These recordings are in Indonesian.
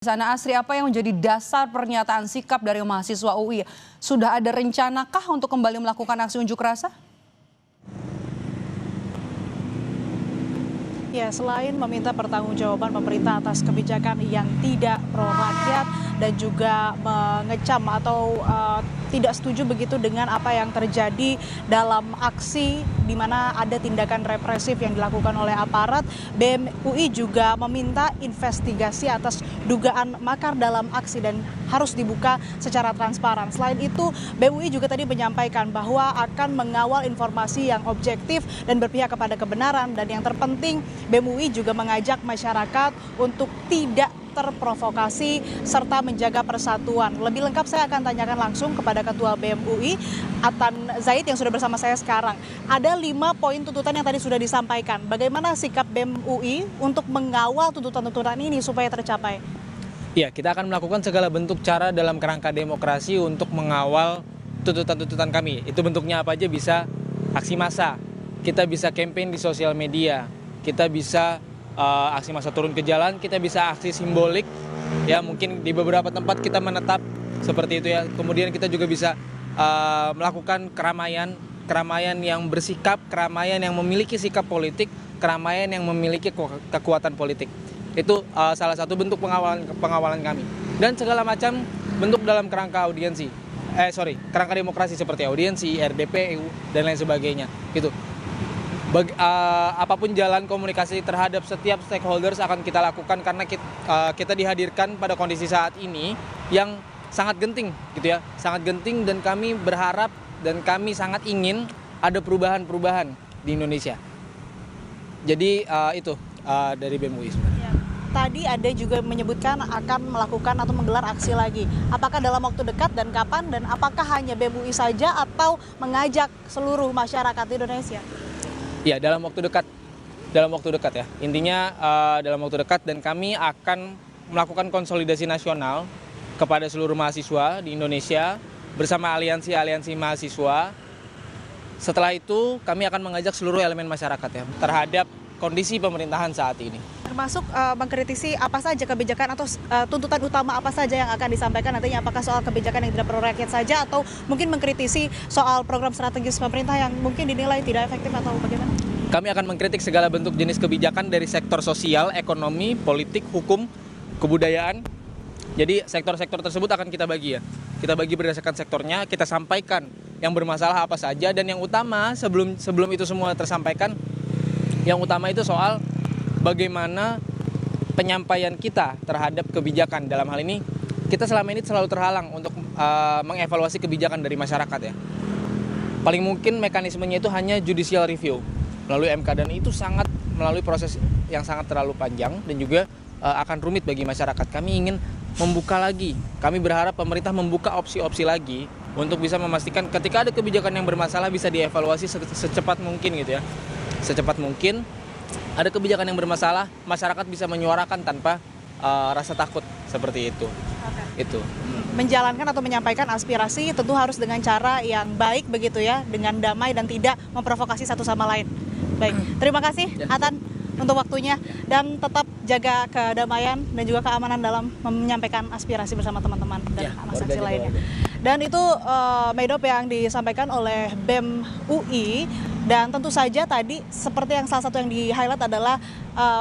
Sana Asri, apa yang menjadi dasar pernyataan sikap dari mahasiswa UI? Sudah ada rencanakah untuk kembali melakukan aksi unjuk rasa? Ya, selain meminta pertanggungjawaban pemerintah atas kebijakan yang tidak pro rakyat dan juga mengecam atau tidak setuju begitu dengan apa yang terjadi dalam aksi di mana ada tindakan represif yang dilakukan oleh aparat, BEM UI juga meminta investigasi atas dugaan makar dalam aksi dan harus dibuka secara transparan. Selain itu, BEM UI juga tadi menyampaikan bahwa akan mengawal informasi yang objektif dan berpihak kepada kebenaran, dan yang terpenting BEM UI juga mengajak masyarakat untuk tidak terprovokasi serta menjaga persatuan. Lebih lengkap saya akan tanyakan langsung kepada Ketua BEM UI, Atan Zaid, yang sudah bersama saya sekarang. Ada 5 poin tuntutan yang tadi sudah disampaikan. Bagaimana sikap BEM UI untuk mengawal tuntutan-tuntutan ini supaya tercapai? Ya, kita akan melakukan segala bentuk cara dalam kerangka demokrasi untuk mengawal tuntutan-tuntutan kami. Itu bentuknya apa aja, bisa aksi massa, kita bisa campaign di sosial media, kita bisa aksi massa turun ke jalan, kita bisa aksi simbolik, ya mungkin di beberapa tempat kita menetap seperti itu ya. Kemudian kita juga bisa melakukan keramaian yang bersikap, keramaian yang memiliki sikap politik, keramaian yang memiliki kekuatan politik. Itu salah satu bentuk pengawalan kami. Dan segala macam bentuk dalam kerangka kerangka demokrasi seperti audiensi, RDPU dan lain sebagainya. Gitu. Apapun jalan komunikasi terhadap setiap stakeholders akan kita lakukan, karena kita dihadirkan pada kondisi saat ini yang sangat genting gitu ya, sangat genting, dan kami berharap dan kami sangat ingin ada perubahan-perubahan di Indonesia. Jadi itu dari BEM UI sebenarnya. Tadi ada juga menyebutkan akan melakukan atau menggelar aksi lagi. Apakah dalam waktu dekat dan kapan, dan apakah hanya BEM UI saja atau mengajak seluruh masyarakat Indonesia? Ya, dalam waktu dekat ya. Intinya dalam waktu dekat, dan kami akan melakukan konsolidasi nasional kepada seluruh mahasiswa di Indonesia bersama aliansi-aliansi mahasiswa. Setelah itu kami akan mengajak seluruh elemen masyarakat ya terhadap kondisi pemerintahan saat ini. Termasuk mengkritisi apa saja kebijakan atau tuntutan utama apa saja yang akan disampaikan nantinya, apakah soal kebijakan yang tidak pro rakyat saja atau mungkin mengkritisi soal program strategis pemerintah yang mungkin dinilai tidak efektif atau bagaimana? Kami akan mengkritik segala bentuk jenis kebijakan dari sektor sosial, ekonomi, politik, hukum, kebudayaan. Jadi sektor-sektor tersebut akan kita bagi ya. Kita bagi berdasarkan sektornya, kita sampaikan yang bermasalah apa saja, dan yang utama sebelum itu semua tersampaikan, yang utama itu soal bagaimana penyampaian kita terhadap kebijakan. Dalam hal ini, kita selama ini selalu terhalang untuk mengevaluasi kebijakan dari masyarakat ya. Paling mungkin mekanismenya itu hanya judicial review melalui MK, dan itu melalui proses yang sangat terlalu panjang dan juga akan rumit bagi masyarakat. Kami ingin membuka lagi. Kami berharap pemerintah membuka opsi-opsi lagi untuk bisa memastikan ketika ada kebijakan yang bermasalah bisa dievaluasi secepat mungkin gitu ya. Secepat mungkin ada kebijakan yang bermasalah, masyarakat bisa menyuarakan tanpa rasa takut seperti itu. Itu. Menjalankan atau menyampaikan aspirasi tentu harus dengan cara yang baik begitu ya, dengan damai dan tidak memprovokasi satu sama lain. Baik, terima kasih Atan untuk waktunya, dan tetap jaga kedamaian dan juga keamanan dalam menyampaikan aspirasi bersama teman-teman dan aksi lainnya. Dan itu Medop yang disampaikan oleh BEM UI. Dan tentu saja tadi seperti yang salah satu yang di-highlight adalah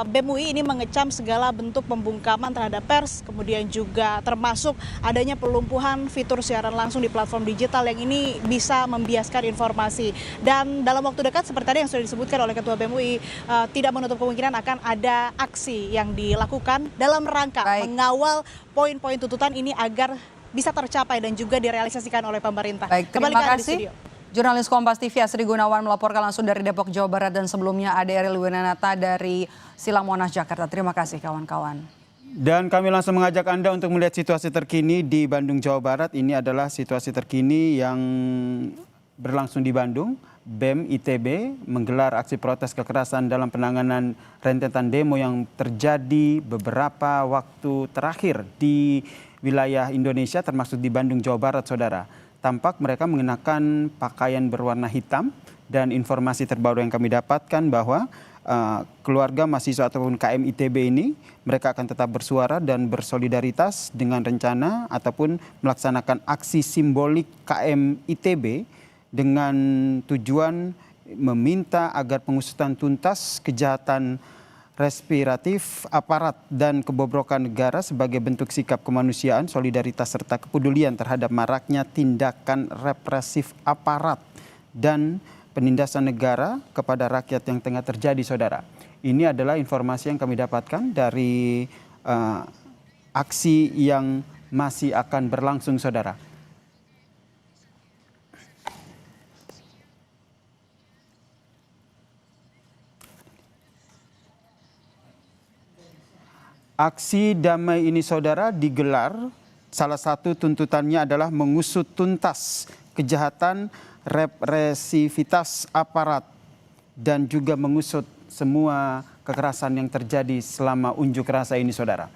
BEM UI ini mengecam segala bentuk pembungkaman terhadap pers, kemudian juga termasuk adanya pelumpuhan fitur siaran langsung di platform digital yang ini bisa membiaskan informasi. Dan dalam waktu dekat seperti tadi yang sudah disebutkan oleh Ketua BEM UI, tidak menutup kemungkinan akan ada aksi yang dilakukan dalam rangka mengawal poin-poin tuntutan ini agar bisa tercapai dan juga direalisasikan oleh pemerintah. Baik, terima kasih. Jurnalis Kompas TV Asri Gunawan melaporkan langsung dari Depok, Jawa Barat, dan sebelumnya ada Eril Winanata dari Silang Monas, Jakarta. Terima kasih kawan-kawan. Dan kami langsung mengajak Anda untuk melihat situasi terkini di Bandung, Jawa Barat. Ini adalah situasi terkini yang berlangsung di Bandung. BEM ITB menggelar aksi protes kekerasan dalam penanganan rentetan demo yang terjadi beberapa waktu terakhir di wilayah Indonesia, termasuk di Bandung, Jawa Barat, saudara. Tampak mereka mengenakan pakaian berwarna hitam, dan informasi terbaru yang kami dapatkan bahwa keluarga mahasiswa ataupun KM ITB ini, mereka akan tetap bersuara dan bersolidaritas dengan rencana ataupun melaksanakan aksi simbolik KM ITB dengan tujuan meminta agar pengusutan tuntas kejahatan respiratif aparat dan kebobrokan negara sebagai bentuk sikap kemanusiaan, solidaritas serta kepedulian terhadap maraknya tindakan represif aparat dan penindasan negara kepada rakyat yang tengah terjadi, saudara. Ini adalah informasi yang kami dapatkan dari aksi yang masih akan berlangsung, saudara. Aksi damai ini, saudara, digelar. Salah satu tuntutannya adalah mengusut tuntas kejahatan represivitas aparat dan juga mengusut semua kekerasan yang terjadi selama unjuk rasa ini, saudara.